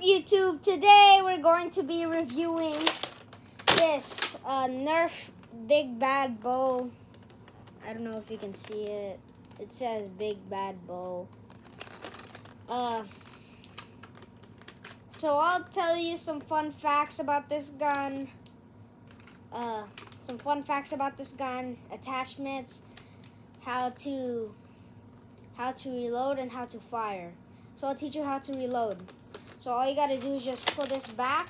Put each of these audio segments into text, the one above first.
YouTube? Today we're going to be reviewing this Nerf Big Bad Bow. I don't know if you can see it. It says Big Bad Bow. So I'll tell you some fun facts about this gun. Attachments, how to reload, and how to fire. So I'll teach you how to reload. So all you gotta do is just pull this back.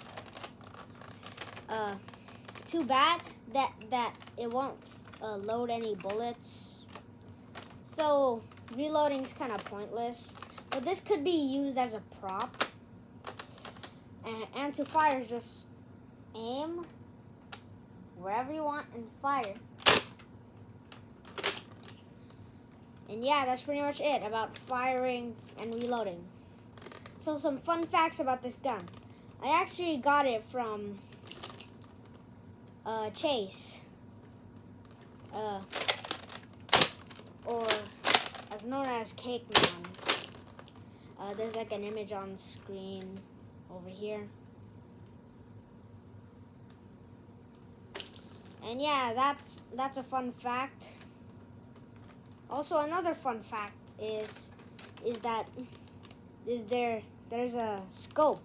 Too bad that it won't load any bullets. So reloading is kind of pointless. But this could be used as a prop. And to fire, just aim wherever you want and fire. And yeah, that's pretty much it about firing and reloading. So some fun facts about this gun. I actually got it from Chase. Or as known as Cake Man. There's like an image on screen over here. And yeah, that's a fun fact. Also, another fun fact is there's a scope.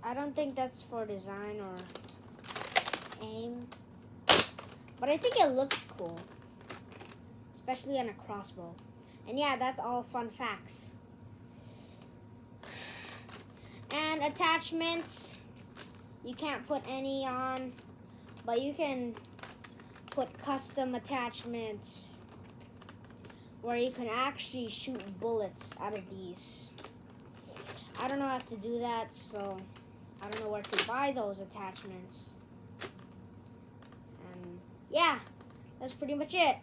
I don't think that's for design or aim, but I think it looks cool, especially on a crossbow. And yeah, that's all fun facts. And attachments, you can't put any on, but you can put custom attachments where you can actually shoot bullets out of these. I don't know how to do that, so I don't know where to buy those attachments. And yeah, that's pretty much it.